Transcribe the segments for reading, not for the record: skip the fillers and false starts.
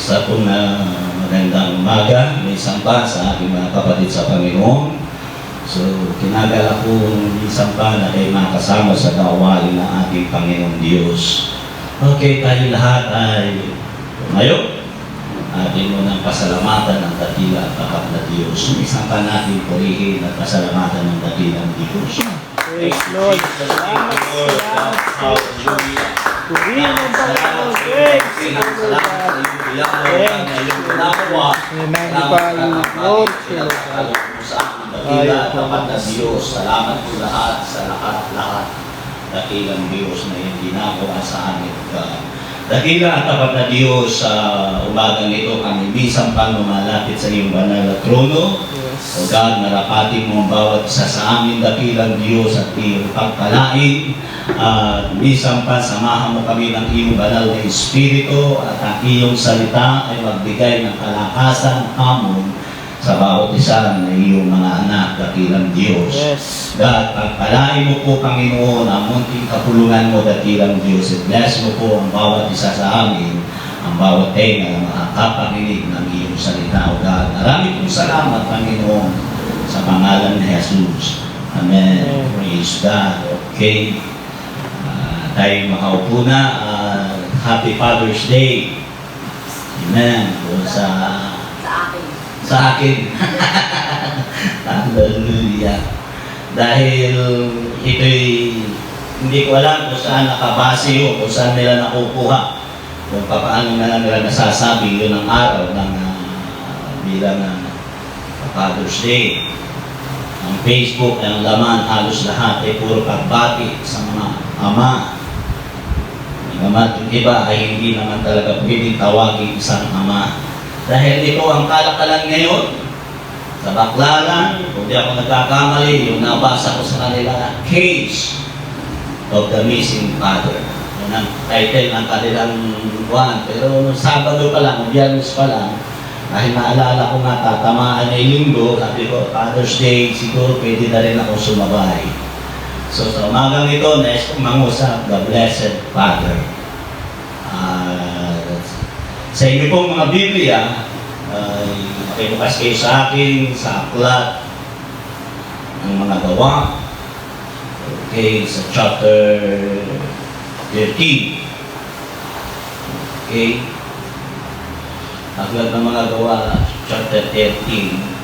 Sa pong magandang umaga, may samba sa aking mga kapatid sa Panginoon. So, kinagala kong isamba na kayo makasama sa gawain ng ating Panginoon Diyos. Okay, tayo lahat ay tumayo. Ating munang pasalamatan ng dakila at tapat na Diyos. Isang pa natin purihin at pasalamatan ng dakilang Diyos. Praise Lord. Salamat, salamat. Hallelujah. Purihin ang Panginoon. Praise Lord. Magnify you, Lord. Dakila at tapat na Diyos. Salamat po lahat sa lahat. Dakilang Diyos na yung ginagawa sa amin. Dakila at tapat na Diyos, sa umagang ito kami bisang pang lumalapit sa iyong banal na trono. O God, narapatin mo ang bawat isa sa amin, dakilang Diyos, at iyong pagpalain. Bisang pa, samahan mo kami ng iyong banal na Espiritu at ang iyong salita ay magbigay ng kalakasan, hamon sa bawat isa ng iyong mga anak, dakilang Diyos. Yes. God, pagpalain mo po, Panginoon, ang munting kapulungan mo, dakilang Diyos. At bless mo po ang bawat isa sa amin, ang bawat tenga na makakapakinig ng iyong salita, O God. Maraming pong salamat, Panginoon, sa pangalan ni Jesus. Amen. Praise God. Okay. Tayo makaupo na. Happy Father's Day. Amen. Sa akin. Hallelujah. Dahil ito'y hindi ko alam kung saan nakabase o kung saan nila nakukuha. Kung paano na nila nasasabi yun ang araw ng bilang Father's Day. Ang Facebook, ang laman, halos lahat ay puro pagbati sa mga ama. Naman yung iba ay hindi naman talaga pwedeng tawagin isang ama. Dahil ito ang kalakalan ngayon sa Baclaran, kung di ako nagkakamali, yung nabasa ko sa kanila, Case of the Missing Father. Yan ang title ng kanilang buwan. Pero noong Sabado pa lang, Biyernes pa lang, dahil naalala ko nga tatamaan ay linggo, sabi ko, Father's Day, siguro pwede na rin ako sumabay. So sa umagang ito, nais kong mangusap, the Blessed Father. Sa inyo pong mga Biblia, makibukas kayo sa akin, sa aklat ng mga gawa. Okay, sa chapter 13. Okay. Aklat ng mga gawa, chapter 13.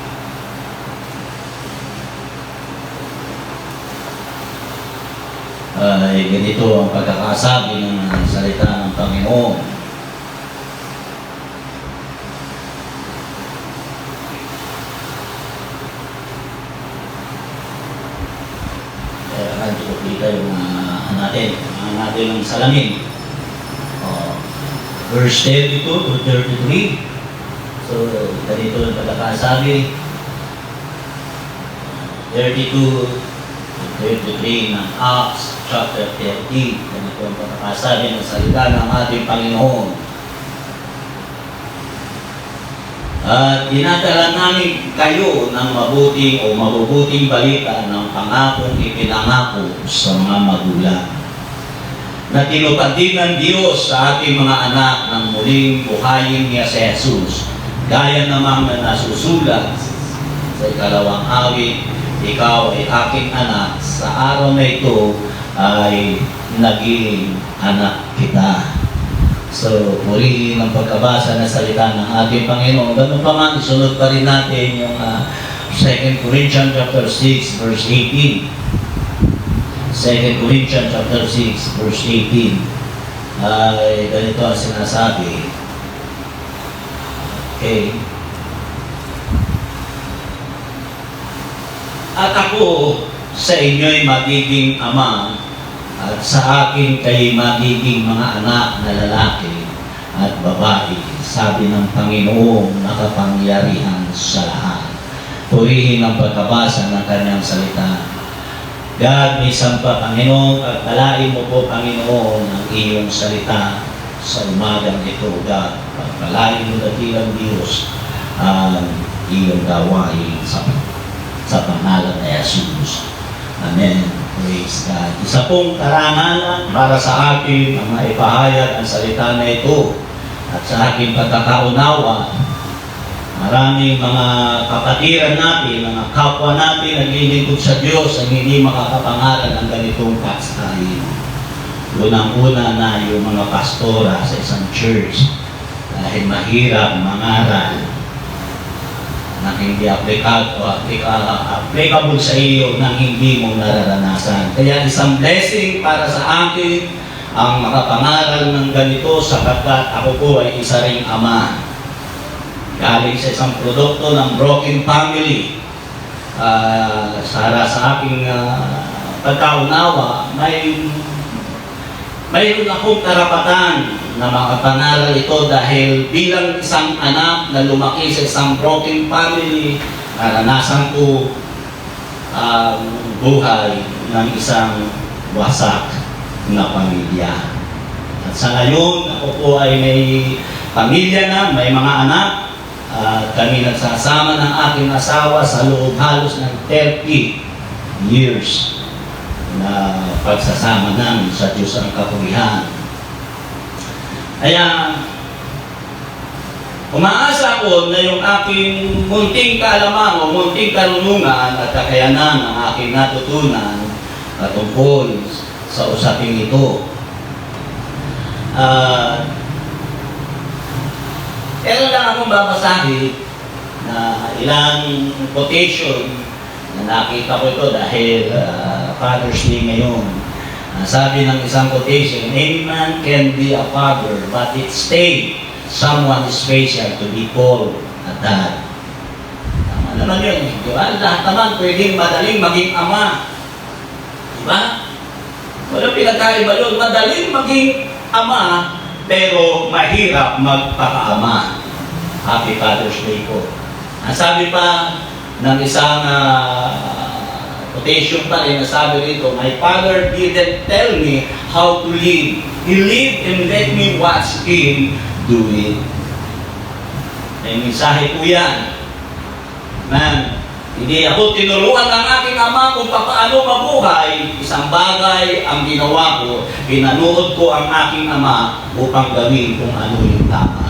Ganito ang pagkakasabi ng salita ng Panginoon. Yung natin ang salamin. Verse 32 to 33. So, ganito ang pagkakasabi. 32 to 33 ng Acts chapter 13. Ganito ang pagkakasabi ng salita ng ating Panginoon. At dinadala namin kayo ng mabuting o mabubuting balita ng pangakong ipinangako sa mga magulang. Na tinupad din ng Diyos sa ating mga anak ng muling buhayin niya si Jesus. Gaya namang na nasusulat sa ikalawang awit, ikaw ay aking anak, sa araw na ito ay naging anak kita. So, purihin ang pagkabasa ng salita ng ating Panginoon. Ganun pa man, isunod pa rin natin yung 2 Corinthians chapter 6, verse 18. 2 Corinthians chapter 6, verse 18. Ay, ganito ang sinasabi. Okay. At ako sa inyo'y magiging ama, at sa akin kayo magiging mga anak na lalaki at babae, sabi ng Panginoong nakapangyarihan sa lahat. Purihin ang pagkabasa ng kanyang salita. God, may sampa, Panginoon, pagpalain mo po, Panginoon, ang iyong salita sa umagang ito, God. Pagpalain mo dakilang Diyos ang iyong gawain sa pangalan ni Jesus. Amen. Praise God. Isa pong karangalan para sa atin ang maipahayag ang salita na ito At sa aking pagkakaunawa, maraming mga kapatiran natin, mga kapwa natin naglilingkod sa Diyos ang hindi makakapangaral ng ganitong pastahin. Unang-una na yung mga pastora sa isang church dahil mahirap mangaral na hindi applicable sa iyo nang hindi mo nararanasan. Kaya isang blessing para sa akin ang makapangaral ng ganito sapagkat ako po ay isa ring ama. Galing sa isang produkto ng broken family. Sa aking pagkaunawa, mayroon akong karapatan na makapangaral ito dahil bilang isang anak na lumaki sa isang broken family, naranasan ko ang buhay ng isang wasak na pamilya. At sa ngayon, ako po ay may pamilya na, may mga anak. Kami nagsasama ng aking asawa sa loob halos ng 30 years na pagsasama namin sa Diyos ang kapurihan. Kaya, umaasa ko na yung aking munting kaalaman o munting karunungan at kakayanan ng aking natutunan tungkol sa usaping ito. Pero lang akong babasahin na ilang quotation na nakita ko ito dahil Father's Day ngayon. Sabi ng isang quotation, "Any man can be a father, but it takes someone special to be called a dad." Tama naman yun. Diba? Lahat naman pwedeng madaling maging ama. Diba? Walang pinagkaiba yun. Madaling maging ama, pero mahirap magpakaama. Happy Father's Day po. Ang sabi pa ng isang quotation pa rin, nasabi rito, "My father didn't tell me how to live. He lived and let me watch him do it." May mensahe po yan. Man, hindi ako tinuruan ng aking ama kung paano mabuhay. Isang bagay ang ginawa ko, pinanood ko ang aking ama upang gawin kung ano yung tama.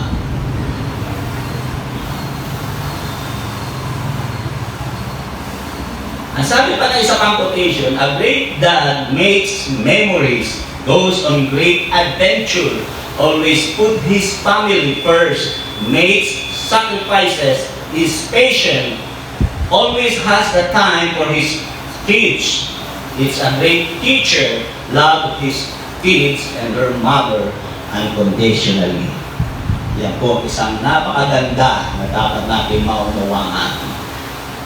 Ang sabi pa na isa pang quotation, "A great dad makes memories, goes on great adventure, always put his family first, makes sacrifices, is patient, always has the time for his kids. It's a great teacher, love his kids and her mother unconditionally." Yan po isang napakaganda na dapat natin maunawaan.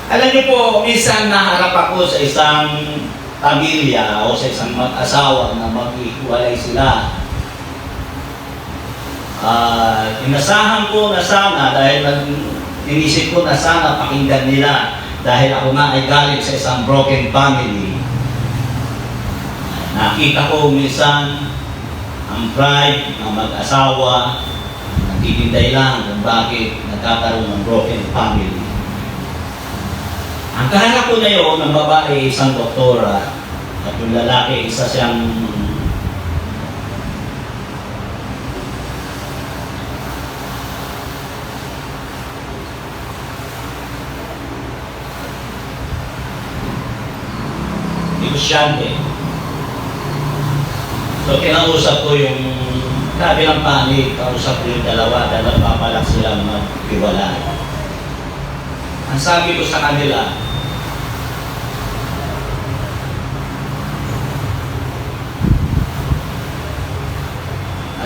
Alam niyo po, minsan naharap ako sa isang pamilya o sa isang mag-asawa na mag-iwalay sila. Inasahan ko na sana dahil inisip ko na sana pakinggan nila dahil ako nga ay galing sa isang broken family. Nakita ko minsan ang pride ng mag-asawa, nagtitinday lang kung bakit nagkakaroon ng broken family. Ang kahanap ko na yun, ng babae, isang doktora, at yung lalaki, isa siyang negosyante. So, kinausap ko yung kabilang panig, kausap ko yung dalawa, dahil nagpapalak silang maghiwalay. Ang sabi ko sa kanila,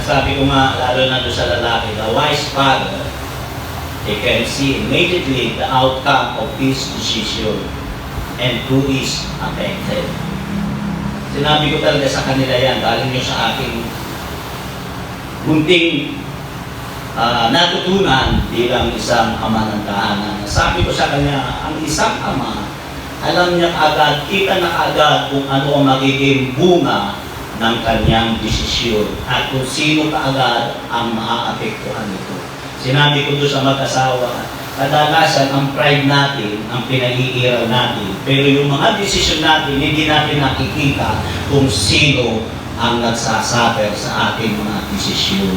sabi ko nga, lalo na doon sa lalaki, the wise father, he can see immediately the outcome of his decision and who is affected. Sinabi ko talaga sa kanila yan, galing nyo sa aking munting natutunan bilang isang ama ng tahanan. Sabi ko sa kanya, ang isang ama, alam niya agad, kita na agad kung ano ang magiging bunga ng kanyang desisyon at kung sino kaagad ang maaapektuhan nito. Sinabi ko doon sa mag-asawa, kadalasan ang pride natin, ang pinag-iiral natin, pero yung mga desisyon natin, hindi natin nakikita kung sino ang nagsasuffer sa ating mga desisyon.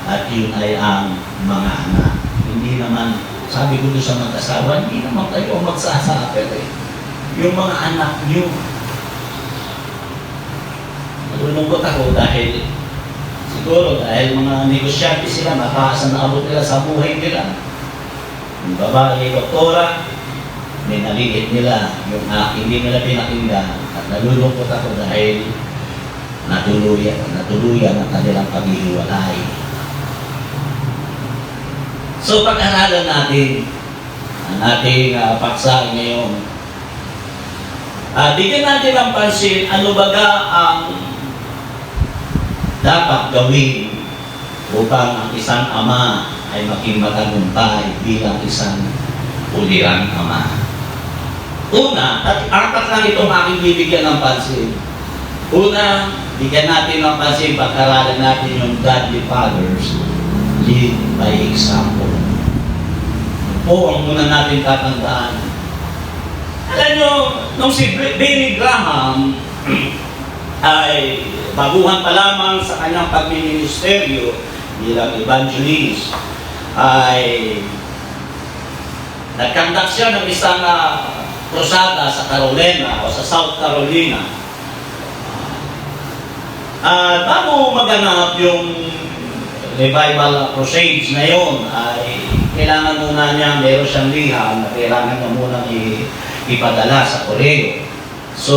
at yun ay ang mga anak. Hindi naman, sabi ko doon sa mag-asawa, hindi naman kayo magsasakit eh. Yung mga anak nyo. Nalulungkot ako dahil siguro dahil mga negosyante sila, mataas na abot nila sa buhay nila. Yung babae, doktora, may naliit nila, yung hindi nila pinakinggan. At nalulungkot ako dahil natuluyan ang kanilang paghihiwalay. So pag-aralan natin ang ating paksa ngayon. Bigyan natin ng pansin, ano baga ang dapat gawin upang ang isang ama ay maging matagumpay bilang isang ulirang ama. Una, at apat lang itong aking bibigyan ng pansin. Una, bigyan natin ng pansin, pag-aralan natin yung godly fathers, lead by example. Po ang muna natin tatandaan. Alam nyo, nung si Billy Graham ay baguhan pa lamang sa kanyang pagministeryo bilang evangelist, ay nagkandak siya ng isang krusada sa Carolina o sa South Carolina. Bago maganap yung revival crusades na yun, ay kailangan muna niya, meron siyang liham na kailangan na muna ipadala sa Koreo. So,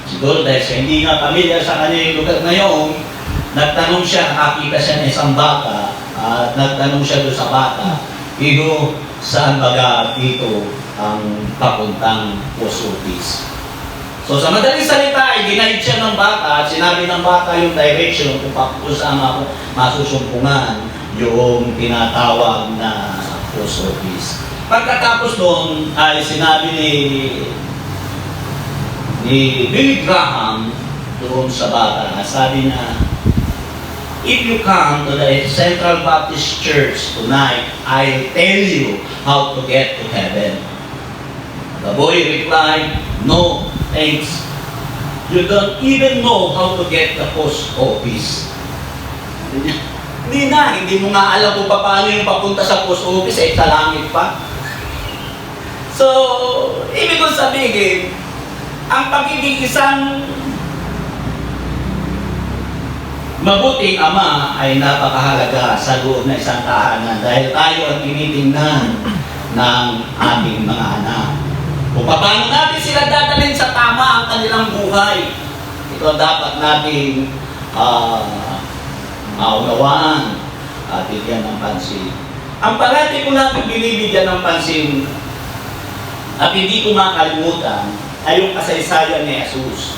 siguro dahil siya hindi nga pamilya sa kanyang lugar na yun, nagtanong siya, nakakita siya ng isang bata, at nagtanong siya doon sa bata, Iho, saan baga dito ang papuntang post office? So sa madaling salita, ginahid siya ng bata at sinabi ng bata yung direction kung saan masusumpungan yung tinatawag na post office. Pagkatapos doon ay sinabi ni Billy Graham doon sa bata, sabi niya, if you come to the Central Baptist Church tonight, I'll tell you how to get to heaven. The boy replied, no, thanks. You don't even know how to get the post office. Hindi mo nga alam kung paano yung papunta sa post office, sa langit pa. So, ibig kong sabihin, ang pagiging isang mabuting ama ay napakahalaga sa loob na isang tahanan dahil tayo ang tinitingnan ng ating mga anak. Kung paano natin sila dadalhin sa tama ang kanilang buhay, ito dapat nating maunawaan at bigyan ng pansin. Ang parati ko natin binibigyan ng pansin at hindi ko makalimutan ay yung kasaysayan ni Jesus.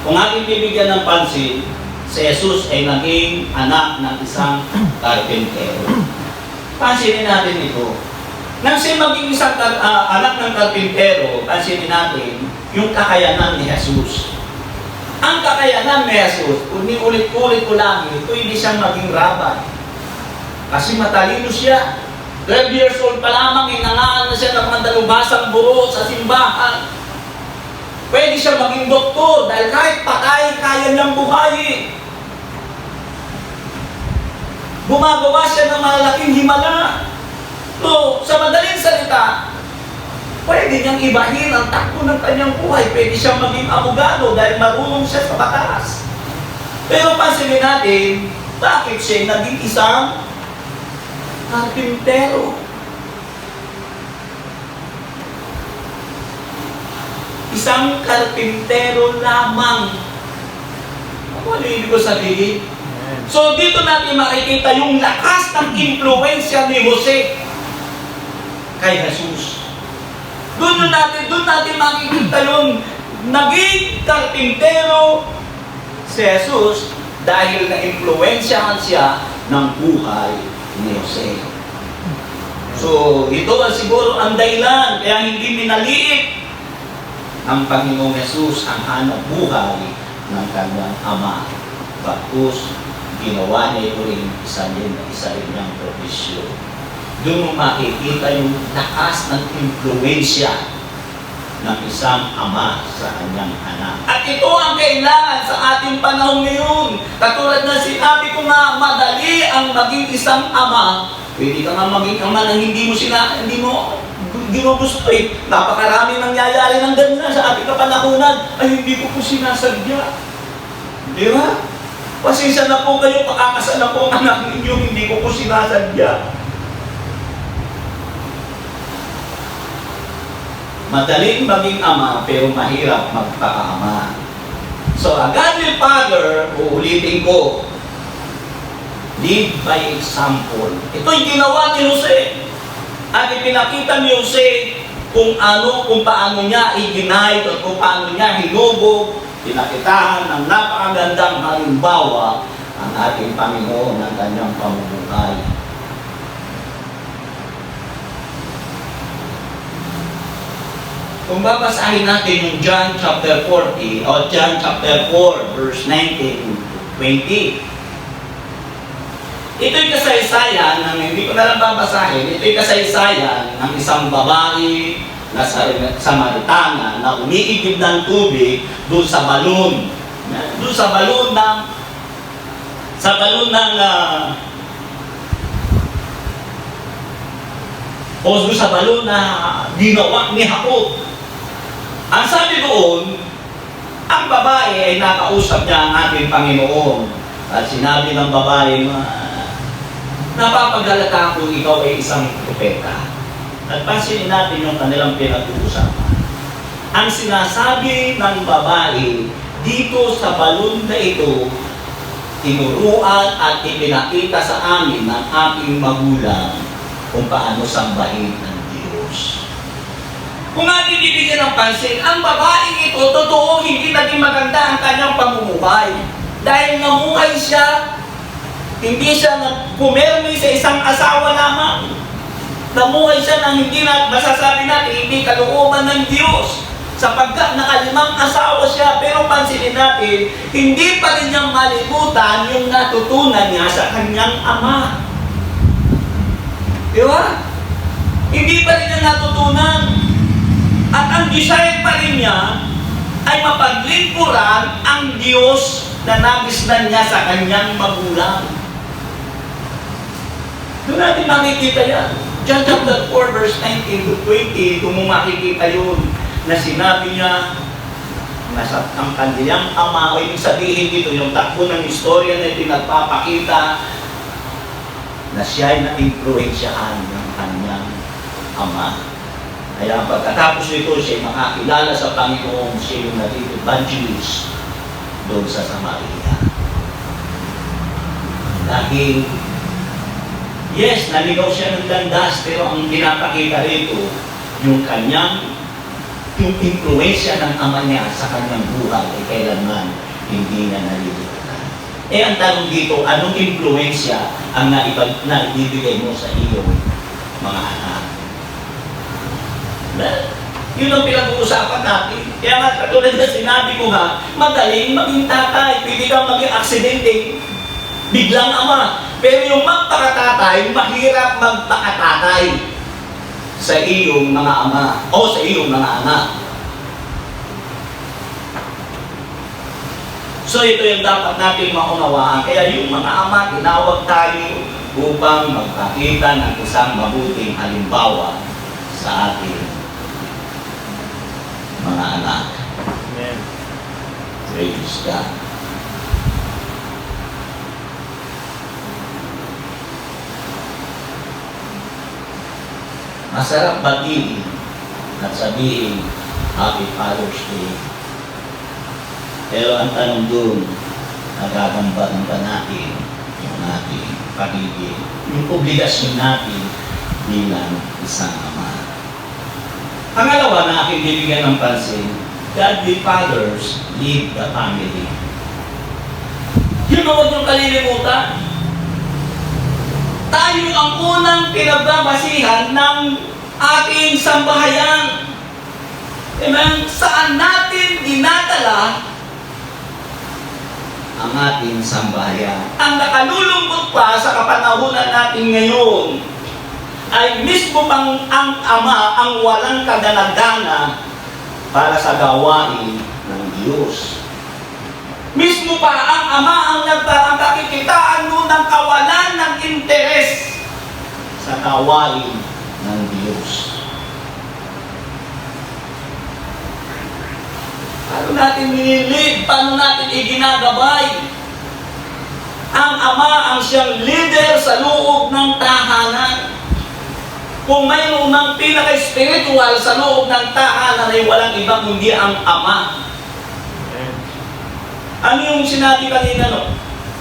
Kung ating bibigyan ng pansin, si Jesus ay naging anak ng isang karpintero. Pansinin natin ito. Nang siya maging isang anak ng karpintero, pansinin natin yung kakayanan ni Jesus. Ang kakayanan ni Jesus, kung ulit-ulit ko lang, pwede siyang maging rabbi. Kasi matalino siya. 12 years old pa lamang, inangaan na siya ng mga dalubhasang buro sa simbahan. Pwede siya maging doktor dahil kahit patay, kaya niyang buhayin. Gumagawa siya ng malalaking himala. So, sa madaling salita, pwede niyang ibahin ang takbo ng kanyang buhay. Pwede siyang maging abogado dahil marunong siya sa batas. Pero pansinin natin, bakit siya naging isang karpintero? Isang karpintero lamang. Ano ibig ko sabihin? So dito natin makikita yung lakas ng impluensya ni Jose kay Jesus. Doon natin makikita yung naging karpintero si Jesus dahil na-impluensyahan siya ng buhay ni Jose. So ito ang siguro ang dahilan kaya hindi minaliit ang Panginoong Jesus ang hanap buhay ng kanyang ama. Bakos, ginawa niya ito rin isa rin niyang profesyon. Doon mo makikita yung lakas ng impluensya ng isang ama sa kanyang anak. At ito ang kailangan sa ating panahon ngayon. Katulad na sinabi ko nga, madali ang maging isang ama. Pwede ka nga maging ama na hindi mo gusto eh. Napakarami nangyayari ng ganyan sa ating kapanahunan. Ay, hindi ko po sinasadya. Di ba? Pasensya na po kayo, pakakasal na po ang anak ninyo, hindi ko po sinasadya. Madaling maging ama, pero mahirap magpakaama. So, a godly father, uulitin ko, lead by example. Ito yung ginawa ni Jose. At ipinakita ni Jose kung paano niya i-deny at kung paano niya hinubog, pinakitahan ng napakagandang halimbawa ang ating Panginoon ng kanyang pamumuhay. Kung babasahin natin yung John chapter 40 o John chapter 4 verse 19-20, ito'y kasaysayan ng hindi ko na lang babasahin, ito'y kasaysayan ng isang babae na Samaritana na umiigib ng tubig doon sa balon. Doon sa balon ng o doon sa balon na ginawa ni Jacob. Ang sabi doon, ang babae ay nakausap niya ang ating Panginoon. At sinabi ng babae, napapagalata kung ikaw ay isang propeta. At pansinin natin yung kanilang pinag-uusapan. Ang sinasabi ng babae dito sa balon na ito, tinuruan at ipinakita sa amin ng aking magulang kung paano sambahin ng Diyos. Kung ating bibigyan ng pansin, ang babaeng ito, totoo, hindi naging maganda ang kanyang pamumuhay. Dahil namuhay siya, hindi siya pumirmi sa isang asawa lamang. Namuhay siya ng hindi na masasabi natin, hindi kalooban ng Diyos. Sapagkat nakalimang asawa siya, pero pansinin natin, hindi pa rin niyang malimutan yung natutunan niya sa kanyang ama. Di ba? Hindi pa rin niya natutunan. At ang desire pa rin niya ay mapaglingkuran ang Diyos na nagisnan niya sa kanyang magulang. Doon natin makikita yan. John chapter 4 verse 19-20, kung mo makikita yun, na sinabi niya, nasa ang kanyang ama, o ibig sabihin dito, yung takbo ng istorya na pinagpapakita, na siya ay na-influensyahan ng kanyang ama. Kaya pagkatapos nito, siya ay makakilala sa Panginoon, siya yung naging evangelist doon sa Samaria. Dahil, yes, naligaw siya ng landas, pero ang pinapakita rito, yung influensya ng ama niya sa kanyang buhay ay kailanman hindi niya nalilimutan. Ang tanong dito, anong influensya ang naibibigay mo sa iyong mga anak? Yun ang pinag-uusapan natin. Kaya nga, katulad na sinabi ko nga, madaling maging tatay, pwede kang maging aksidente, biglang ama. Pero yung magpakatatay, mahirap magpakatatay sa iyong mga ama o sa iyong mga anak. So ito yung dapat natin maunawaan. Kaya yung mga ama, tinawag tayo upang magpakita ng isang mabuting halimbawa sa ating mga anak. Amen. Praise God. Masarap batiin at sabihin, Happy Father's Day. Pero ang tanong doon, nagagambahan ba natin yung ating pagiging, yung obligasyon natin bilang isang ama. Pangalawa na aking bibigyan ng pansin, godly fathers lead the family. Yun ang huwag niyong kalilimutan. Tayo ang unang pinagbabasihan ng ating sambahayan. Amen? Saan natin dinadala ang ating sambahayan? Ang nakalulungkot pa sa kapanahunan natin ngayon ay mismo pang ang ama ang walang kadalagana para sa gawain ng Diyos. Mismo pa ang Ama ang kakikitaan mo ng kawalan ng interes sa gawain ng Diyos. Paano natin nililid? Paano natin iginagabay? Ang Ama ang siyang leader sa loob ng tahanan. Kung mayroon ng pinaka-spiritual sa loob ng tahanan ay walang ibang kundi ang Ama. Ano yung sinabi kanina, no?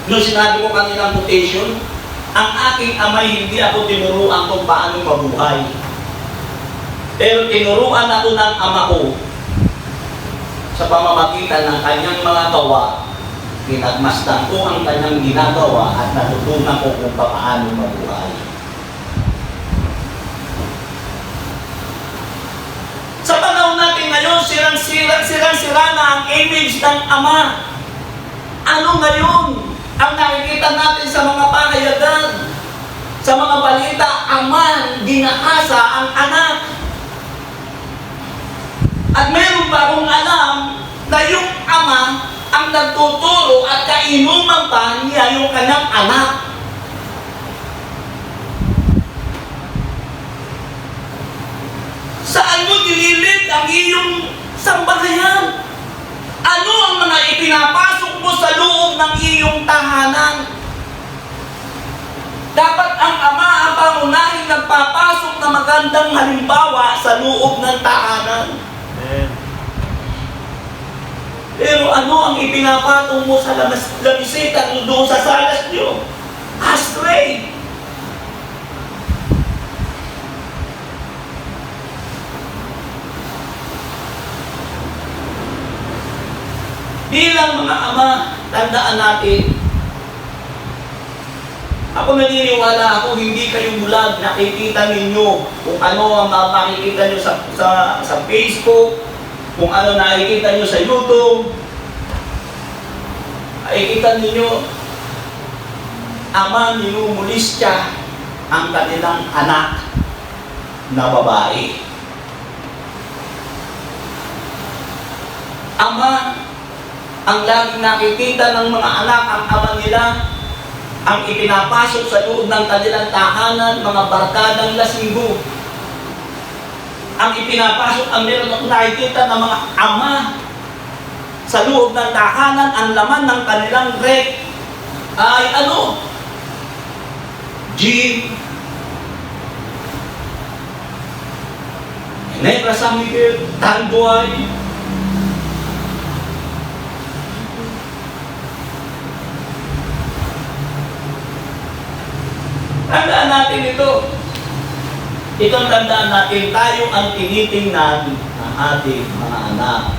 Yung sinabi ko kanina quotation, ang aking amay hindi ako tinuruan kung paano mabuhay. Pero tinuruan ako ng Ama ko sa pamamagitan ng kanyang mga gawa. Pinagmasdan ko ang kanyang ginagawa at natutunan ko kung paano mabuhay. Sa panahon natin ngayon, sirang-sira na ang image ng Ama. Ano ngayon ang nakikita natin sa mga pahayagan, sa mga balita? Ama, ginaasa ang anak. At meron pa akong alam na yung Ama ang nagtuturo at kainuman pa niya yung kanyang anak. Saan mo nililid ang iyong sambahayan? Ano ang mga ipinapasok mo sa loob ng iyong tahanan? Dapat ang Ama ang pangunahing nagpapasok na magandang halimbawa sa loob ng tahanan. Pero ano ang ipinapatong mo sa labisita doon sa salas nyo? Astray! Bilang mga ama, tandaan natin, ako naniniwala ako, hindi kayo bulag, nakikita ninyo kung ano ang makikita nyo sa Facebook, kung ano nakikita nyo sa YouTube, nakikita ninyo, ama minumulistya ang kanilang anak na babae. Ama, ang laging nakikita ng mga anak, ang ama nila, ang ipinapasok sa loob ng kanilang tahanan, mga barkadang lasinggo. Ang ipinapasok, ang meron akong nakikita ng mga ama sa loob ng tahanan, ang laman ng kanilang rek ay ano? Gin, Negra San Miguel, Tanduay. Tandaan natin ito. Itong tandaan natin, tayo ang tinitingnan ng ating mga anak.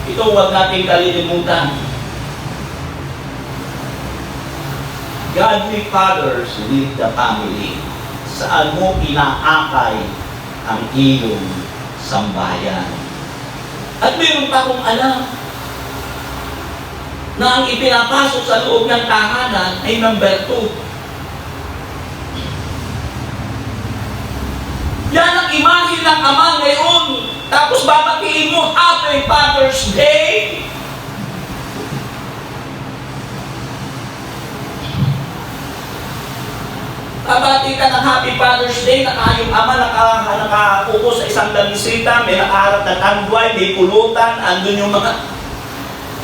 Ito huwag natin kalilimutan. Godly fathers lead the family. Saan mo inaakay ang iyong sambahayan. At mayroon pa akong alam na ang ipinapasok sa loob ng tahanan ay number 2. Yan ang imahe ng Ama ngayon. Tapos babatiin mo, Happy Father's Day. Babati ka ng Happy Father's Day, yung Ama nakaupo sa isang lamisita, may nakaharap na tanduay, may pulutan, andun yung mga...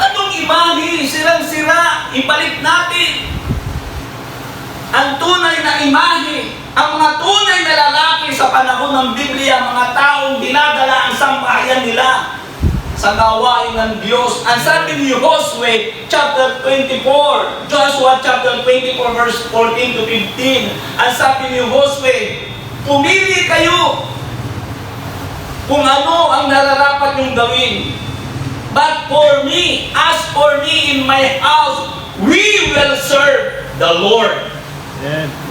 Anong imahe? Sirang-sira. Ibalik natin ang tunay na imahe. Ang mga tunay na lalaki sa panahon ng Biblia, mga taong dinadala ang sambahayan nila sa gawain ng Diyos. Ang sabi ni Joshua chapter 24, Joshua chapter 24 verse 14 to 15, ang sabi ni Joshua, pumili kayo kung ano ang nararapat yung gawin. But for me, as for me in my house, we will serve the Lord. Amen.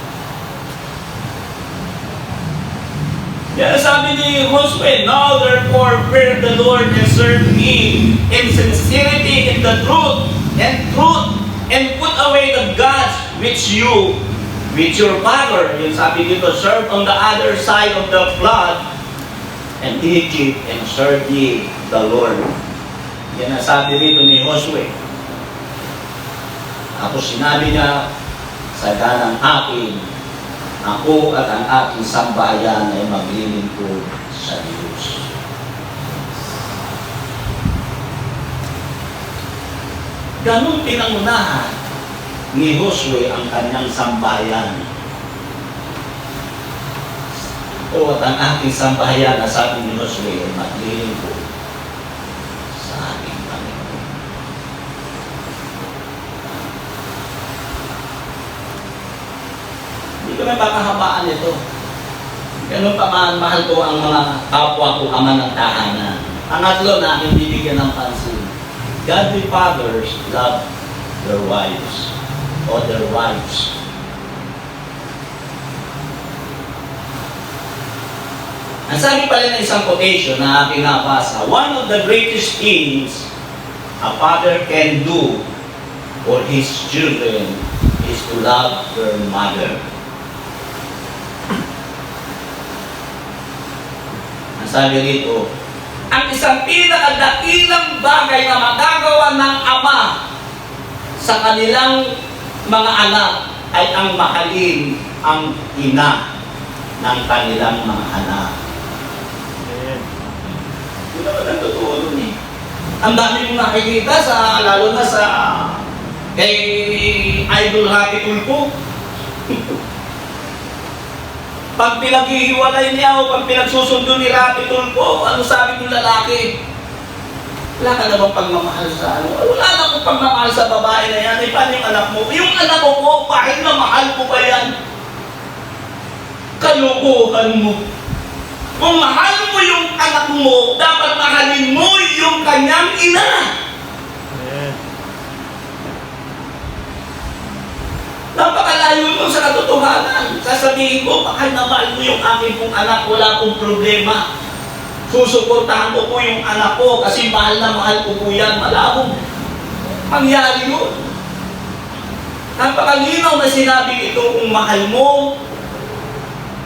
Yan sabi ni Joshua, now therefore fear the Lord and serve Him in sincerity, in the truth, and put away the gods which your father, yung sabi dito, serve on the other side of the flood, and Egypt, and serve ye the Lord. Yan ang sabi rito ni Josue. Tapos sinabi niya, sa ganang akin, ako at ang aking sambahayan ay maglilingkod sa Diyos. Ganun pinangunahan ni Josue ang kanyang sambahayan. O at ang aking sambahayan na sabi ni Josue ay maglilingkod sa ating Panginoon. Hindi ko na makahabaan ito. Ganun pa man, mahal ko ang mga kapwa ko ama ng tahanan. Pangatlo na aking bibigyan ng pansin. Godly fathers love their wives or their wives. Ang sabi pala ng isang quotation na aking nabasa, one of the greatest things a father can do for his children is to love their mother. Ang sabi rito, ang isang pinakadakilang bagay na magagawa ng ama sa kanilang mga anak ay ang mahalin ang ina ng kanilang mga anak. Yun naman ang totoo nun eh. Ang dami mong nakikita sa, lalo na sa kay Idol Happy Tulpo. Pag pinaghihiwalay niya o pag pinagsusundo ni Rapi Tulpo, ano sabi ng lalaki? Wala ka na bang pagmamahal sa ano? Wala na akong pagmamahal sa babae na yan. Eh, paano yung anak mo? Yung anak ko po, kahit na mahal ko ba yan? Kalukuhan mo. Kung mahal mo yung anak mo, dapat mahalin mo yung kanyang ina. Napakalayo mo sa katotohanan. Sasabihin ko, bakit na mahal mo yung aking pong anak, wala akong problema. Susuportahan ko po yung anak ko kasi mahal na mahal ko po yan. Malabong mangyari yun. Napakalinaw na sinabi ito, kung mahal mo,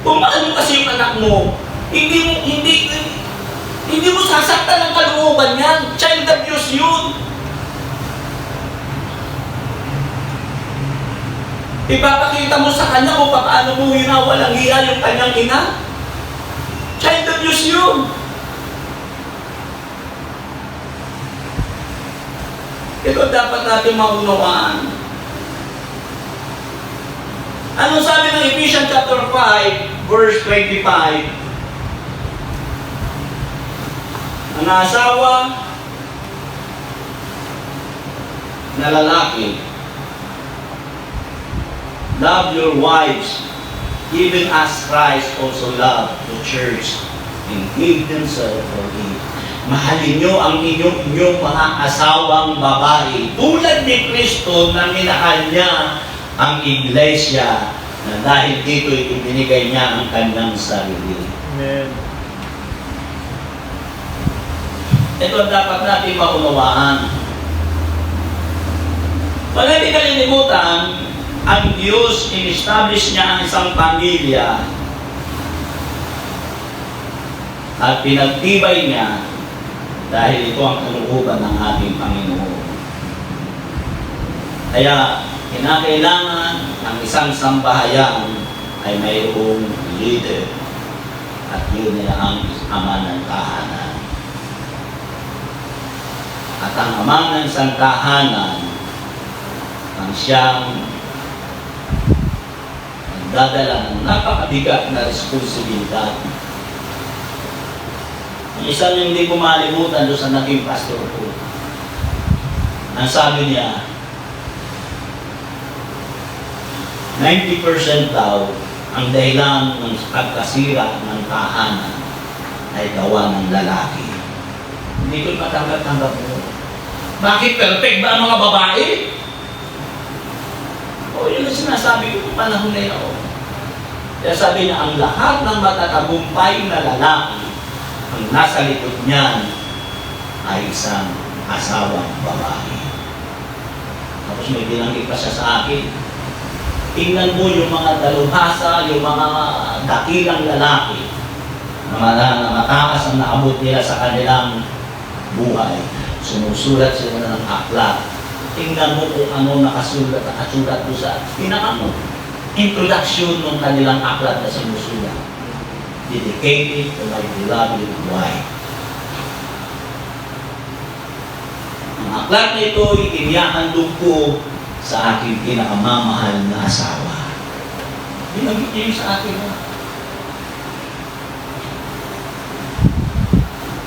kung mahal mo kasi yung anak mo, hindi mo sasaktan ang kalooban yan. Child abuse yun. Ipapakita mo sa kanya kung paano mo hinawalang hiya yung kanyang ina. Child abuse yun. Ito dapat natin maunawaan. Anong sabi ng Ephesians chapter 5, verse 25? Ang asawa na lalaki, love your wives, even as Christ also loved the church and gave himself for it. Mahalin nyo ang inyong mga asawang babae, tulad ni Kristo na minahal niya ang iglesia, na dahil dito ibinigay niya ang kanyang sarili. Amen. Ito ang dapat natin maunawaan. Wala din kalilimutan, ang Diyos in-establish niya ang isang pamilya at pinagtibay niya dahil ito ang kalooban ng ating Panginoon. Kaya kinakailangan ang isang sambahayan ay mayroong leader at yun nila ang ama ng tahanan. At ang ama ng isang tahanan ang siyang nagdadala ng napakabigat na responsibilidad. Ang isa niyang hindi ko malimutan doon sa naging pastor ko. Ang sabi niya, 90% daw ang dahilan ng pagkasira ng tahanan ay gawa ng lalaki. Hindi ko matanggap-tanggap mo. Bakit perfect ba ang mga babae? O yun ang sinasabi ko kung panahon na yun. Kaya sabi niya, ang lahat ng matatagumpay na lalaki, ang nasa likod niyan ay isang asawang babae. Tapos may binanggit pa siya sa akin. Tingnan mo yung mga dalubhasa, yung mga dakilang lalaki na na mataas ang naabot nila sa kanilang buhay. Sumusulat sila ng aklat. Tingnan mo kung ano nakasulat doon sa introduction ng kanilang aklat na sumusulat. Dedicated to my beloved wife. Ang aklat na ito ay inihandog ko sa aking pinakamamahal na asawa. Binanggit niya yun sa akin.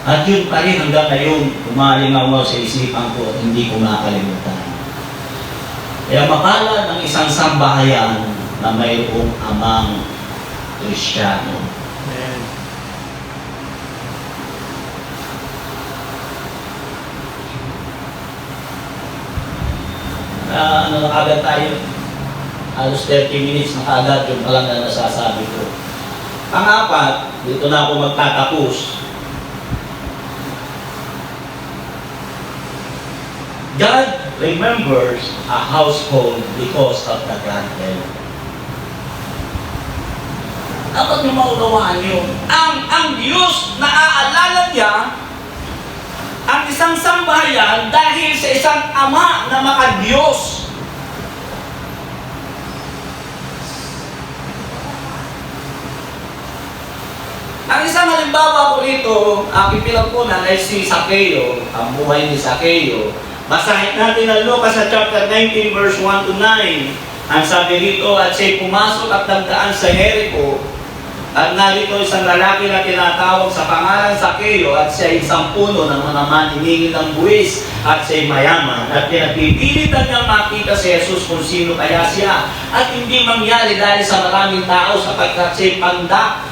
At yun pa rin hanggang ngayon, umalingaw sa isipan ko at hindi ko makalimutan. Kaya mapalad ng isang sambahayan na mayroong amang Kristiyano. Amen. Ano na agad tayo? Halos 30 minutes na agad yung palang na nasasabi ko. Pang-apat, dito na ako magtatapos. God remembers a household because of the grandparent. Dapat nyo maunawaan yun. Ang Diyos, naaalala niya ang isang sambahayan dahil sa isang ama na makadiyos. Ang isang halimbawa ko rito, aking pinagpunan ay si Zaccheo, ang buhay ni Zaccheo. Basahin natin ang Lucas sa chapter 19 verse 1 to 9. Ang sabi rito, at siya'y pumasok at nagdaan sa Jericho. At narito isang lalaki na tinatawag sa pangalan Zaccheo at siya'y isang puno ng mga maniningil ng buwis at siya'y mayaman. At pinagpipilitan niyang makita si Jesus kung sino kaya siya. At hindi mangyari dahil sa maraming tao sapagkat siya'y pandak.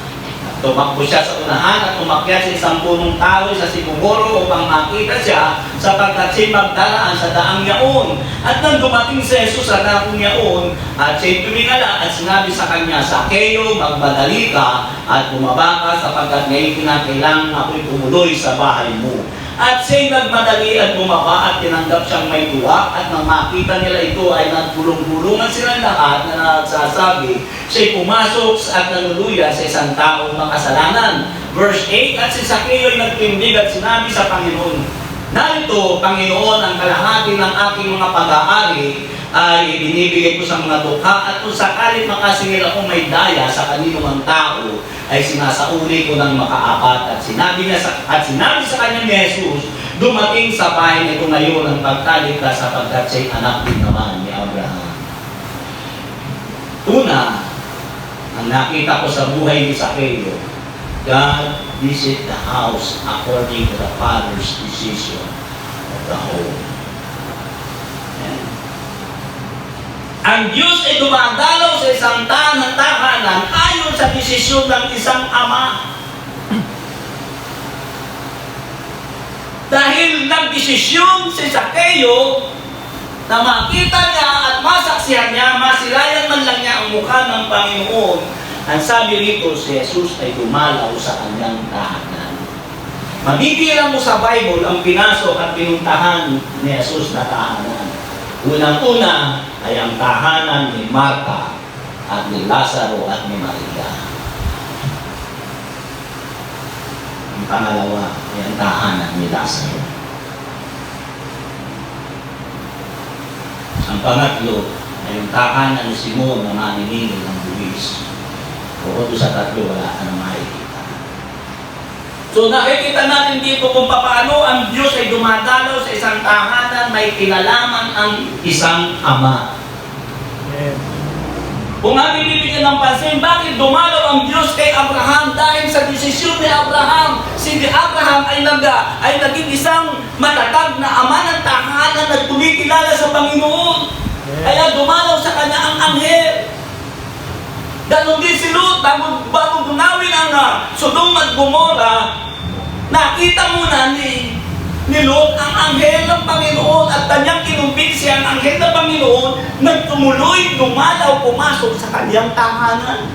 Tumakbo siya sa unahan at umakyat sa isang punong tao sa sikmuro upang makita siya sapagkat siya magdaraan sa daang yaon. At nang dumating si Jesus sa daang yaon at siya'y tumingala at sinabi sa kanya, Zaccheo, magmadali ka at bumaba ka sapagkat ngayon kinakailangan ako'y tumuloy sa bahay mo. At siya'y nagmadali at bumaba at tinanggap siyang may tuwa at nang makita nila ito ay nagpulong-pulungan silang lahat na nagsasabi, siya'y pumasok at nanuluyan sa isang taong makasalanan. Verse 8, at si Zaccheo ay nagtindig at sinabi sa Panginoon, narito, Panginoon, ang kalahati ng aking mga pag-aari ay ibinibigay ko sa mga dukha at kung sakalit makasingil akong may daya sa kaninumang tao, ay sinasauli ko ng makaapat at sinabi sa kanya ni Jesus, dumating sa bahay nito ngayon ang pagkaligtas sapagkat siya'y anak din naman ni Abraham. Una, ang nakita ko sa buhay ni Zaccheo, God visit the house according to the Father's decision of the home. Ang Diyos ay dumadalaw sa isang tahanan ayon sa desisyon ng isang ama. Dahil nagdesisyon si Zaccheo na makita niya at masaksihan niya, masilayan man lang niya ang mukha ng Panginoon, ang sabi rito, si Jesus ay dumalaw sa kanyang tahanan. Mabibilang mo sa Bible ang pinasok at pinuntahan ni Jesus na tahanan. Unang-una ay ang tahanan ni Marta at ni Lazaro at ni Maria. Ang pangalawa ay ang tahanan ni Lazaro. Ang pangatlo ay yung tahanan ni Simon na maniningil ng buwis. Bukod sa tatlo, wala ka na makikita. So nakikita natin dito kung paano ang Diyos ay dumadalaw sa isang tahanan, may kinalaman ang isang ama. Amen. Kung nga bibigyan ng pansin, bakit dumalaw ang Diyos kay Abraham? Dahil sa desisyon ni Abraham. Si Abraham ay naging isang matatag na ama ng tahanan na tumikilala sa Panginoon. Kaya dumalaw sa kanya ang anghel. Ganon din si Lot, bago gunawin ang Sodom at Gomora, nakita muna ni Lot ang anghel ng Panginoon at kanyang kinumbinsi ang anghel ng Panginoon nagtumuloy, dumalaw, pumasok sa kanyang tahanan.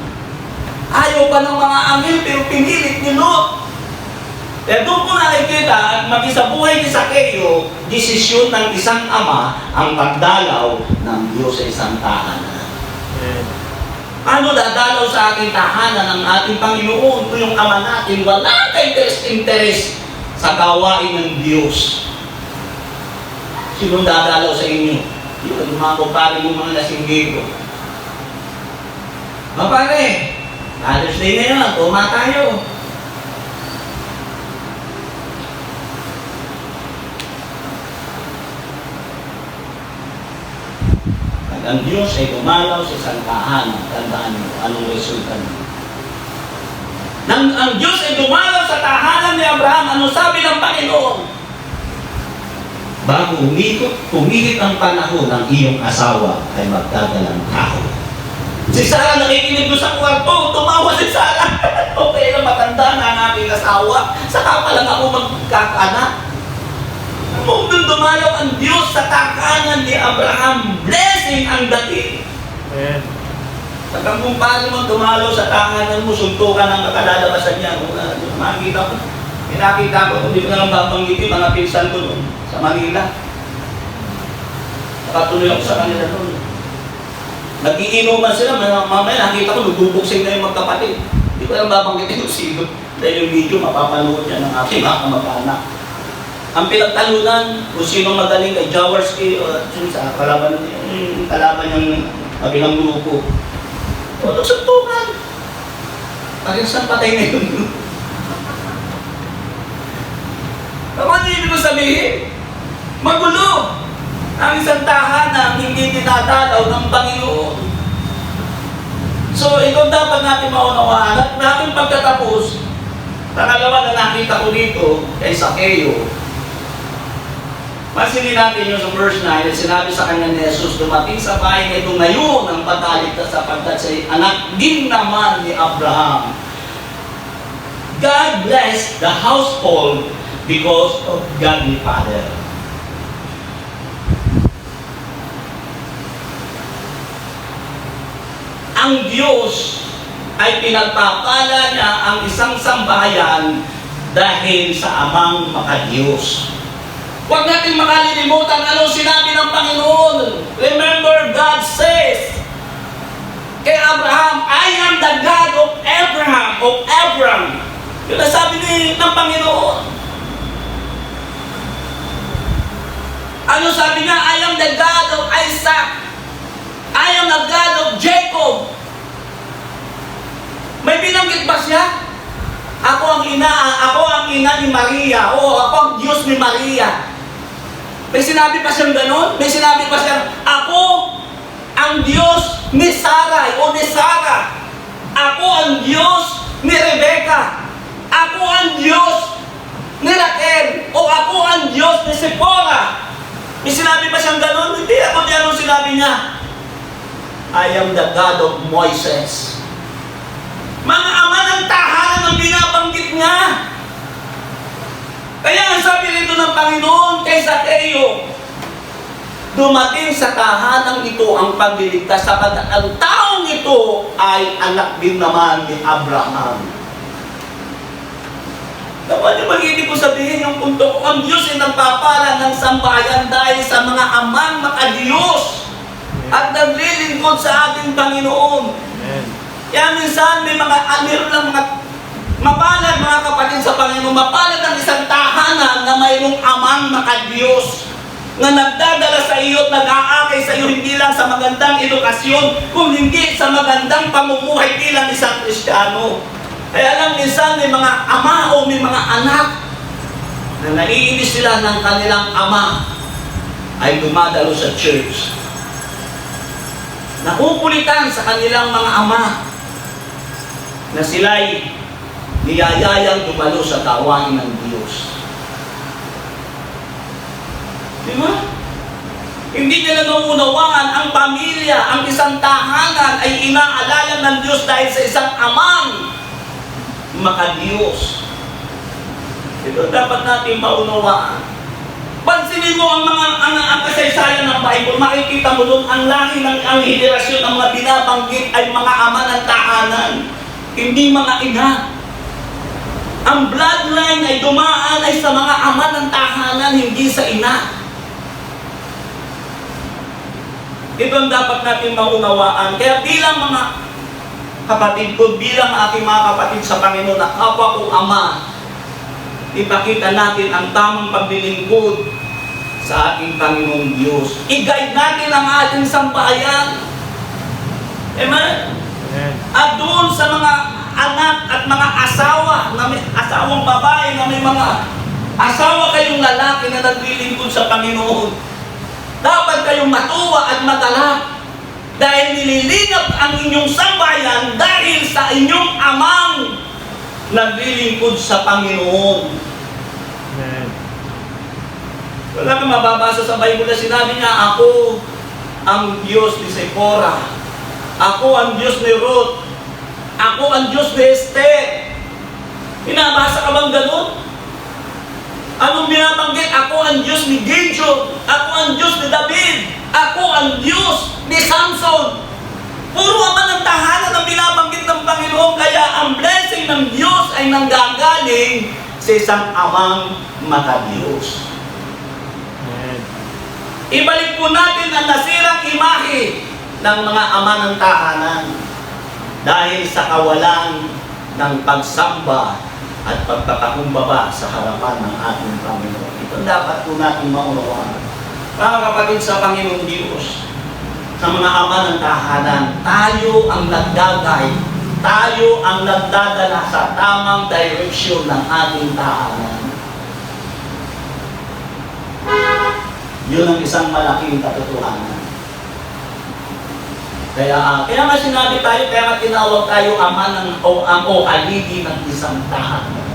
Ayaw pa ng mga anghel pero pinilit ni Lot. Kaya doon ko nakikita at maging sa buhay ni Zaccheo, desisyon ng isang ama ang pagdalaw ng Diyos sa isang tahanan. Ano dadalaw sa ating tahanan ng ating Panginoon kung yung Ama natin wala ka-interest sa gawain ng Diyos? Sinong dadalaw sa inyo? Yung mga kumpare mo mga lasinggero. Pare, Father's Day na yun, tuma tayo. Pag ang Diyos ay dumalaw sa isang tahanan, tandaan mo, anong resulta niyo? Nang ang Diyos ay dumalaw sa tahanan ni Abraham, ano sabi ng Panginoon? Bago umihit ang panahon ng iyong asawa ay magdadalang tao. Si Sarah nakikinig doon sa kwarto, tumawa si Sarah. Okay lang, matanda na ang aking asawa. Saka pa lang ako magkakaanak. Kung doon dumalaw ang Diyos sa takanan ni Abraham, blessing ang dating. Amen. Saka kung paano mo dumalaw sa tahanan mo, suntukan ang makalalabasan niya. Makikita ko, pinakita ko, hindi ko na lang babanggitin mga pinsan ko noon sa Manila. Nakatuloy ako sa kanila noon. Nag-iinuman sila, mamaya nakita ko, nagbubuksing na yung magkapatid. Hindi ko lang babanggitin yung sino. Dahil yung video, mapapanood yan ng aking mga kamag-anak. Ang pinagtalunan, kung sino magaling kay Jaworski, o sa kalaban niyang kabilang grupo. O, nagsuntukan. Parang saan patay na yun? Ano ibig ko sabihin? Magulo ang isang tahanan hindi dinadalaw ng Panginoon. So, ito dapat natin maunawaan. At natin pagkatapos, pangalawa na nakita ko dito, kay Zaccheo, masinin natin yung sa verse 9, at sinabi sa kanya ni Jesus, dumating sa bahay na ito ngayon ang pataligtas sapagkat sa anak din naman ni Abraham. God bless the household because of godly father. Ang Diyos ay pinagpapala niya ang isang sambahayan dahil sa amang makadiyos. Huwag natin makalilimutan anong sinabi ng Panginoon. Remember, God says kay Abraham, I am the God of Abraham, of Abram. Yun ang sabi ng Panginoon. Ano sabi niya? I am the God of Isaac. I am the God of Jacob. May binanggit ba siya? Ako ang ina ni Maria. O ako ang Diyos ni Maria. May sinabi pa siyang ganon? May sinabi pa siyang, ako ang Diyos ni Sarai o ni Sarah. Ako ang Diyos ni Rebecca. Ako ang Diyos ni Raquel. O ako ang Diyos ni Sephora. May sinabi pa siyang ganon? Hindi ako diyan ang sinabi niya. I am the God of Moises. Mga ama ng tahanan ang binabanggit niya. Kaya ang sabi nito ng Panginoon kay Zaccheo, dumating sa tahanang ito ang pagliligtas sapagkat ang taong ito ay anak din naman ni Abraham. Dapat yung mag-ibig ko sabihin yung punto ko, ang Diyos ay nagpapala ng sambahayan dahil sa mga amang makadiyos at naglilingkod sa ating Panginoon. Amen. Kaya minsan may meron lang mga mapalad mga kapatid sa Panginoon, mapalad ang isang tahanan na mayroong amang makadiyos na nagdadala sa iyo at nag-aakay sa iyo hindi lang sa magandang edukasyon, kung hindi sa magandang pamumuhay bilang isang Kristiyano. Kaya lang minsan may mga ama o may mga anak na naiinis sila ng kanilang ama ay dumadalo sa church. Nakukulitan sa kanilang mga ama na sila'y niyayayang dumalo sa gawain ng Diyos. Di ba? Hindi nila nauunawaan ang pamilya, ang isang tahanan ay inaalala ng Diyos dahil sa isang amang makadiyos. Ito dapat natin maunawaan. Pansinin mo ang kasaysayan ng Bible, makikita mo doon ang lahi ng ang henerasyon ng mga binabanggit ay mga ama ng tahanan, hindi mga ina. Ang bloodline ay dumaan ay sa mga ama ng tahanan, hindi sa ina. Ito ang dapat natin maunawaan. Kaya bilang mga kapatid ko, bilang aking mga kapatid sa Panginoon na kapwa kong ama, ipakita natin ang tamang paglilingkod sa ating Panginoong Diyos. I-guide natin ang ating sambahayan. Amen? Amen. At doon sa mga anak at mga asawa, na may asawang babae, na may mga asawa kayong lalaki na naglilingkod sa Panginoon, dapat kayong matuwa at magalak dahil nililingap ang inyong sambahayan dahil sa inyong amang naglilingkod sa Panginoon. Amen. Wala kang mababasa sa Bible na sinabi niya, ako ang Diyos ni Sephora, ako ang Diyos ni Ruth, ako ang Diyos ni Esther. Pinabasa ka bang ganun? Anong binabanggit? Ako ang Diyos ni Gideon, ako ang Diyos ni David, ako ang Diyos ni Samson. Puro ama ng tahanan ang binabanggit ng Panginoon, kaya ang blessing ng Diyos ay nanggagaling sa isang amang makadiyos. Amen. Ibalik po natin ang nasirang imahe ng mga ama ng tahanan dahil sa kawalan ng pagsamba at pagpapakumbaba sa harapan ng ating Panginoon. Ito dapat po natin maunawaan. Mga kapatid sa Panginoon Diyos, sa mga ama ng tahanan, tayo ang nagdagay, tayo ang nagdadala sa tamang direksyon ng ating tahanan. Yun ang isang malaking katotohanan. Kaya nga sinabi tayo, kaya nga tinawag tayo ama ng ang haligi ng isang tahanan.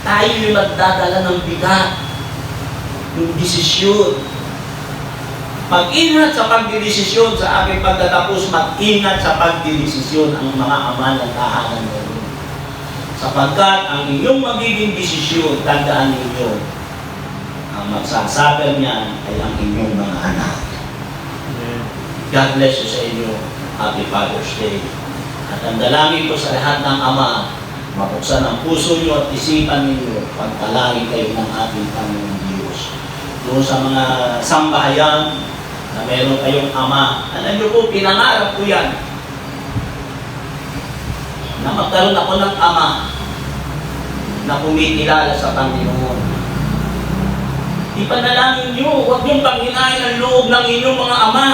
Tayo yung nagdadala ng bigat, yung desisyon. Mag-ingat sa pagdidesisyon sa aking pagtatapos, mag-ingat sa pagdidesisyon ang mga ama ng tahanan mo. Sapagkat ang inyong magiging desisyon, tandaan ninyo, ang magsasabi niyan ay ang inyong mga anak. Amen. God bless you sa inyo. Happy Father's Day. At ang dalangin ko sa lahat ng ama, mabuksan ang puso niyo at isipan ninyo, pagpalain kayo ng ating Panginoong Diyos. Doon sa mga sambahayan na meron kayong ama, alam niyo po, pinangarap ko yan na magkaroon ako ng ama na kumikilala sa Panginoon. Ipanalangin niyo, huwag niyong panghinain ang loob ng inyong mga ama.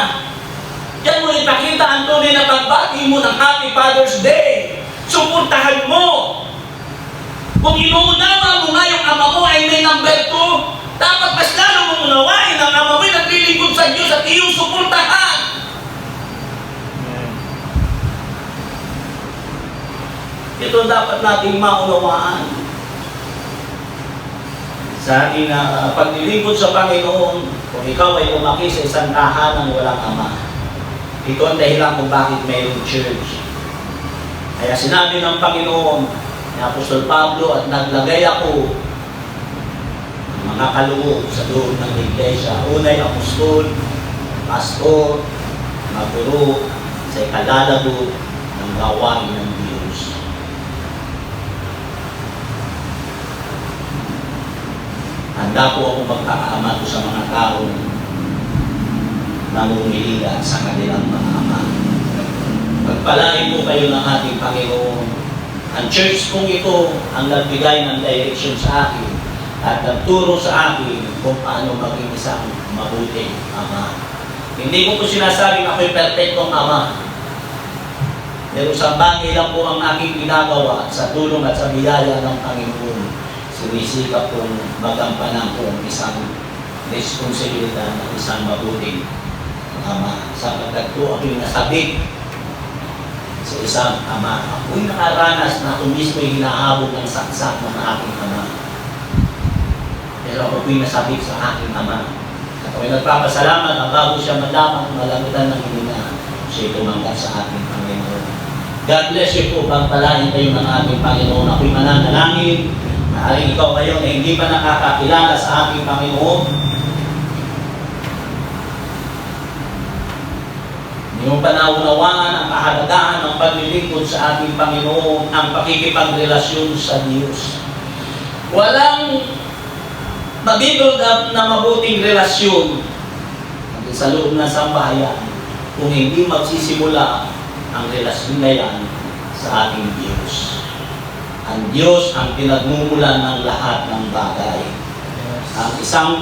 Diyan mo ipakita ang tunay na pagbati mo ng Happy Father's Day. Suportahan mo. Kung inuunawa mo nga yung ama mo ay may number 2, dapat mas lalo mong unawain ang ama mo ay naglilingkod sa Diyos at iyong suportahan. Amen. Ito dapat nating maunawaan. Sa ating paglilingkod sa Panginoon, kung ikaw ay umaki sa isang tahanan walang ama, ito ang dahilan kung bakit mayroong church. Kaya sinabi ng Panginoon ni Apostol Pablo, at naglagay ako ng mga kaloob sa loob ng iglesia. Unay apostol, pastor, mga guro, sa ikalalago ng gawain ng Diyos. Handa po ako magkakaama sa mga taong nangungilila sa kanilang mga ama. Pagpalain po kayo ng ating Panginoon. Ang church kong ito ang nagbigay ng direction sa akin at nagturo sa akin kung paano maging isang mabuting ama. Hindi ko po sinasabing ako'y perfectong ama. Pero sa bagay lang po ang aking ginagawa sa tulong at sa biyaya ng Panginoon. Sinisikap kong magampanan ko ang isang responsibilidad ng isang mabuting ama. Sapagkat po ako'y nasabik sa isang ama. Ako'y nakaranas na ako mismo'y hinahabol ng saksak ng aking ama. Pero ako'y nasabik sa aking ama. At ako'y nagpapasalamat na bago siya malamang malamutan ng hininga, siya'y tumanggap sa ating Panginoon. God bless you po. Pagpalain kayo ng ating Panginoon. Ako'y mananalangin. Maaaring ikaw ngayon na hindi pa nakakakilala sa ating Panginoon. Hindi mo pa naunawaan ang kahalagahan ng paglilingkod sa ating Panginoon, ang pakikipagrelasyon sa Diyos. Walang mag-build up na mabuting relasyon sa loob ng sambahayan kung hindi magsisimula ang relasyon na yan sa ating Diyos. Ang Diyos ang pinagmumulan ng lahat ng bagay. Ang isang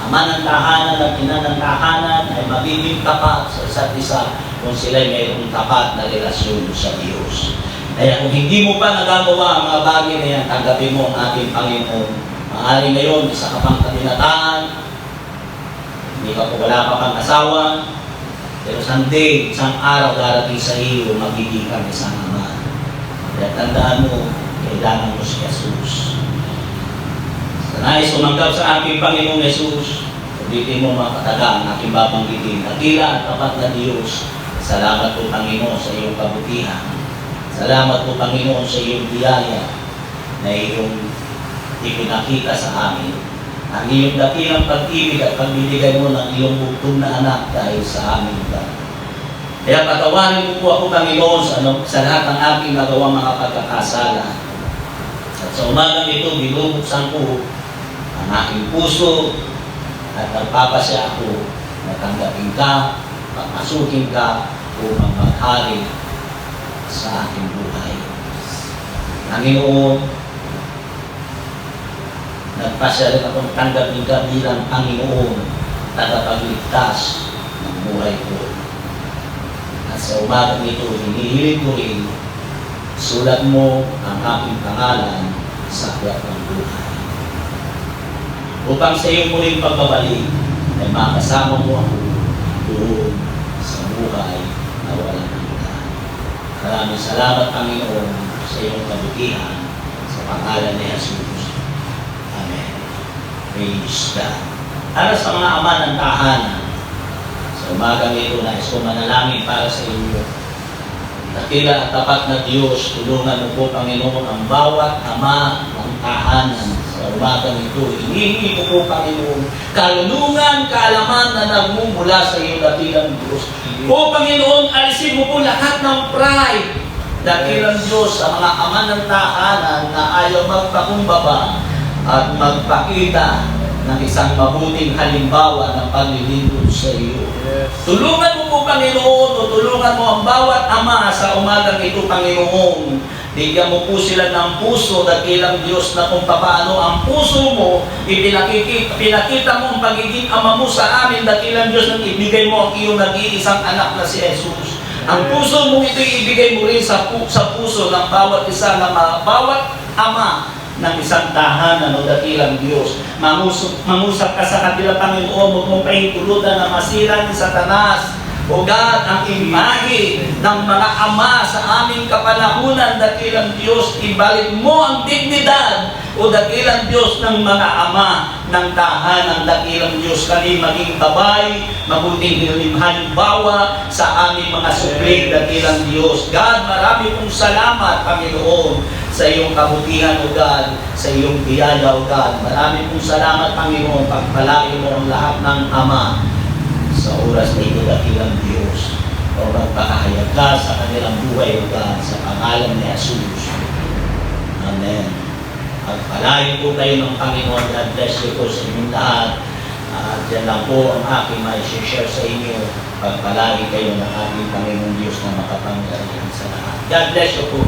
ama ng tahanan at ina ng tahanan ay magiging tapat sa isa't isa kung sila'y mayroong tapat na relasyon sa Diyos. Kaya kung hindi mo pa nagagawa ang mga bagay na yan, tanggapin mo ang ating Panginoon. Maaari ngayon, isa ka pang kabinataan, hindi ka po, wala ka pang asawa, pero someday, isang araw darating sa iyo, magiging kang isang ama. Kaya tandaan mo, kailangan mo si Jesus. Sa nais tumanggap sa aking Panginoong Jesus, ulitin mo mga kataga ang aking babanggitin. Dakila at tapat na Diyos, salamat po Panginoon sa iyong kabutihan. Salamat po Panginoon sa iyong biyaya na iyong ipinakita sa amin. Ang iyong dakilang pag-ibig at pagbibigay mo ng iyong bugtong na anak dahil sa amin. Kaya patawarin mo po ako Panginoon sa lahat ng aking nagawang mga pagkakasala. At sa umagang ito, binubuksan ko ang aking puso at nagpapasya ako na tanggapin ka, pagmasukin ka upang maghari sa aking buhay. Panginoon, nagpasya rin akong tanggapin ka bilang Panginoon, tagapagligtas ng buhay ko. At sa umagang ito, hinihiling ko rin, sulat mo ang aking pangalan sa aklat ng buhay. Upang sa iyong muling pagbabalik, ay makasama mo ako doon sa buhay na walang hanggan. Maraming salamat, Panginoon, sa iyong kabutihan sa pangalan ni Jesus. Amen. Praise God. Para sa mga ama ng tahanan, sa umagang ito na iso manalangin para sa inyo. Dakila at tapat na Diyos, tulungan mo po, Panginoon, ang bawat ama ng tahanan sa umagang ito. Hinihingi ko po, Panginoon, kalunungan, kaalaman na nagmumula sa iyo, dakilang Diyos. O Panginoon, alisin mo po lahat ng pride, dakilang Diyos, sa mga ama ng tahanan na ayaw magpakumbaba at magpakita ng isang mabuting halimbawa ng paglilingkod sa iyo. Yes. Tulungan mo po, Panginoon, o tulungan mo ang bawat ama sa umagang ito, Panginoon. Bigyan mo po sila ng puso, dakilang Diyos, na kung paano ang puso mo, pinakita mo ang pagiging ama mo sa amin, dakilang Diyos, nang ibigay mo ang iyong nag-iisang anak na si Jesus. Ang puso mo ito ibigay mo rin sa puso ng bawat isa na bawat ama ng isang tahanan o dakilang Diyos. Mangusap ka sa kanila, Panginoon, huwag mong pahintulutan na masira ni Satanas. O God, ang imahe ng mga ama sa aming kapanahunan, dakilang Diyos, ibalik mo ang dignidad o dakilang Diyos ng mga ama ng tahanan, dakilang Diyos, kami maging babay, mabuting halimbawa sa aming mga supling, dakilang Diyos. God, marami pong salamat, Panginoon, sa iyong kabutihan, O God, sa iyong biyaya, O God. Marami pong salamat, Panginoon, pagpalain mo ang lahat ng ama sa oras na ito, dakilang Diyos. O magpakahayag ka sa kanilang buhay, O God, sa pangalan ni Jesus. Amen. Pagpalain po kayo ng Panginoon. God bless you po sa inyong lahat. At yan lang po ang aking mai-share sa inyo. Pagpalain kayo ng ating Panginoon Diyos na makapangyarihan sa lahat. God bless you po.